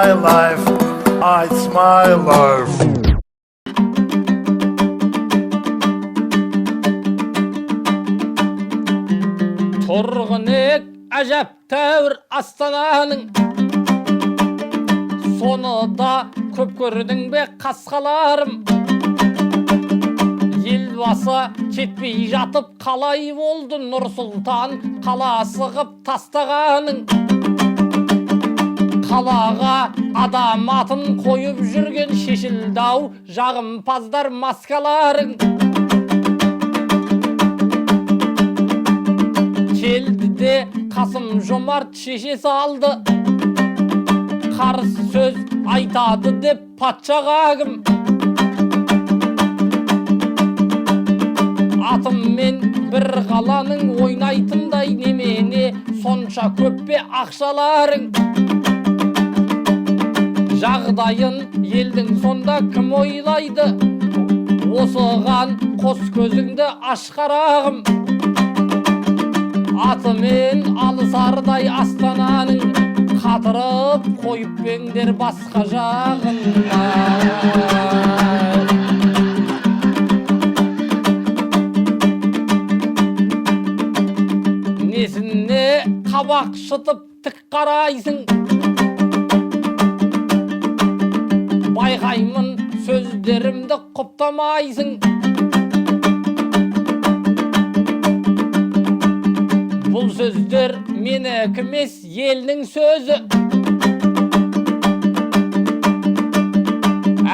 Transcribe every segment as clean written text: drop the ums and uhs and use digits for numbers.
my life, it's my life. Turgunek ajab tәуір Астананың, соны да көп көрдің бе қасқаларым? Елбасы кетпей жатып қалай болды Нұр-Сұлтан қаласы қып тастағаның? Қалаға адам атын қойып жүрген шешілді-ау жағымпаздар маскаларың. Келді де Қасым-Жомарт шешесі алды, қарсы сөз айтады деп патшаға кім? Атыммен бір қаланың ойнайтындай немене, сонша көп пе ақшаларың? Жағдайын елдің сонда кім ойлайды? Осыған қос көзіңді аш қарағым. Атымен алысардай Астананың, қатырып қойып беңдер басқа жағына. Несіне қабақ шытып тік қарайсың? Байқаймын сөздерімді құптамайсың. Бұл сөздер менікі емес, елдің сөзі.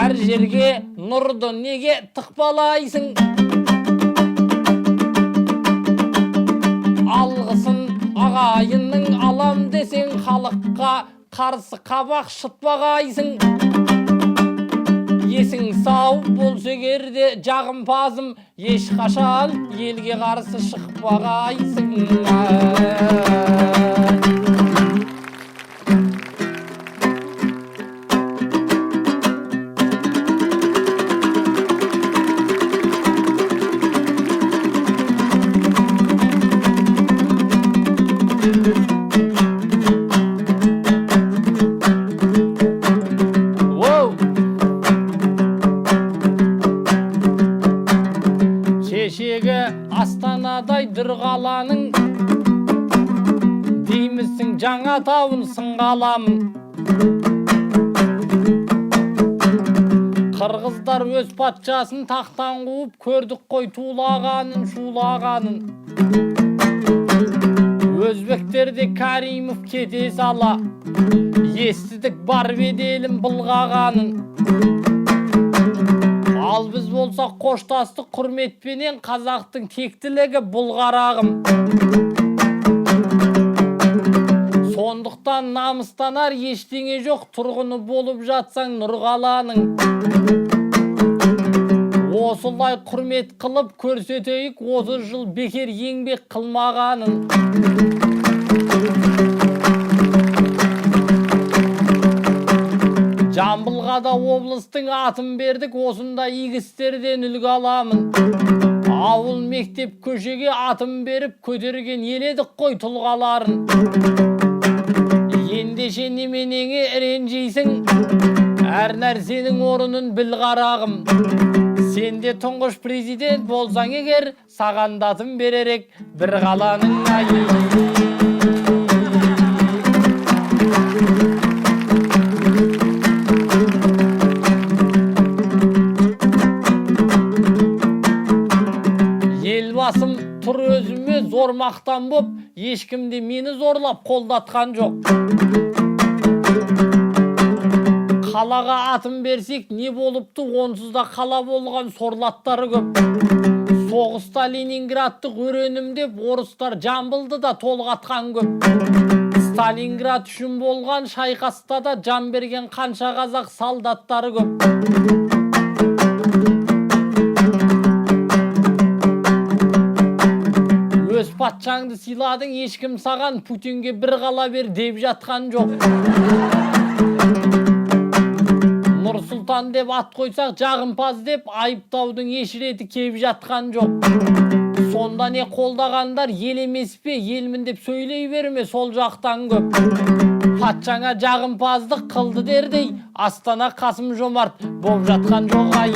Әр жерге нұрды неге тықпалайсың? Алғысын ағайынның алам десең, халыққа қарсы қабақ шытпағайсың. Есің сау болса керде жағымпазым, ешқашан елге қарсы шықпағайсың. Кешегі Астанадай бір қаланың, деймісің жаңа тауын сынғаламын. Қырғыздар өз патшасын тақтан қуып, көрдік қой тулағанын, шулағанын. Өзбектерде Каримов кете сала, естідік бар беделін бұлғағанын. Ал біз болсақ қоштастық құрметпенен, қазақтың тектілігі бұл қарағым. Сондықтан намыстанар ештеңе жоқ, тұрғыны болып жатсаң нұр қаланың. Осылай құрмет қылып көрсетейік, 30 жыл бекер еңбек қылмағанын. Жамбылға да облыстың атын бердік, осында игі істерден үлгі аламын. Ауыл мектеп көшеге атын беріп, көтерген ел едік қой тұлғаларын. Ендеше неменеңе ренжейсің? Әр нәрсенің орнын біл қарағым. Сен де тұңғыш президент болсаң егер, саған да атын беререк бір қаланың айы. Елбасым тұр өзіме зор мақтан боп, ешкімде мені зорлап қолдатқан жоқ. Қалаға атын берсек не болыпты, онсыз да қала болған сорлаттары көп. Соғыста Ленинградтық өренім деп, орыстар Жамбылды да толғатқан көп. Сталинград үшін болған шайқаста да жан берген қанша қазақ солдаттары көп. Өз патшаңды сыйладың, ешкім саған Путинге бір қала бер деп жатқан жоқ. Нұр-Сұлтан деп ат қойсақ, жағымпаз деп айыптаудың еш реті кеп жатқан жоқ. Сонда не қолдағандар ел емес пе, елмін деп сөйлей берме сол жақтан көп. Патшаңа жағымпаздық қылды дердей, Астана Қасым Жомарт боп жатқан жоқ ай.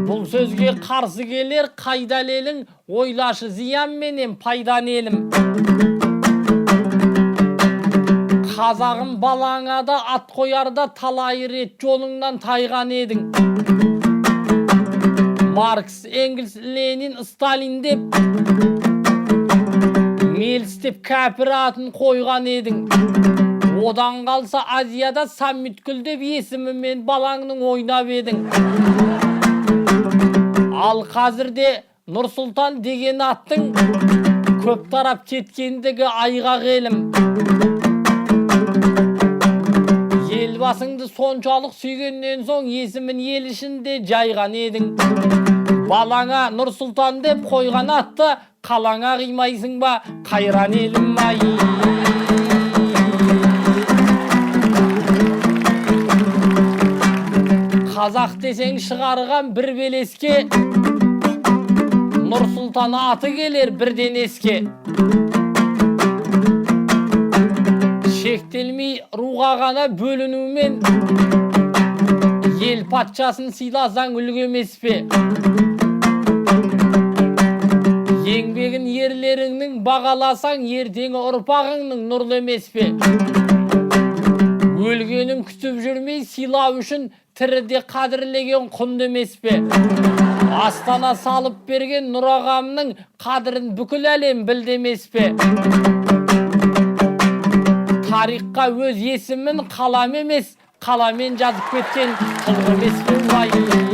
Бұл сөзге қарсы келер қайда елің, ойлашы зиян менен пайдан елім. Қазағым балаңа да ат қоярда талай рет жолыңнан тайған едің. Маркс, Энгельс, Ленин, Сталин деп, Меліс деп кәпір атын қойған едің. Одан қалса Азияда Саммиткүл деп есімімен балаңның ойнап едің. Ал қазірде Нұрсұлтан деген аттың көп тарап кеткендігі айғақ елім. Елбасыңды соншалық сүйгеннен соң есімін ел ішінде жайған едің. Балаңа Нұрсұлтан деп қойған атты қалаңа қимайсың ба, қайран елім ай. Қазақ десең шығарған бір белеске, Нұрсұлтан аты келер бірден еске. Шектелмей руға ғана бөлінумен, ел патшасын сыйласаң үлгі емес пе? Еңбегін ерлеріңнің бағаласаң, ертеңі ұрпағыңның нұрлы емес пе? Өлгенін күтіп жүрмей сыйлау үшін тіріде қадірлеген құнды емес пе? Астана салып берген Нұр ағамның қадірін бүкіл әлем білді емес пе? Тарихқа өз есімін қалам емес, қаламен жазып кеткен тұлға емес пе?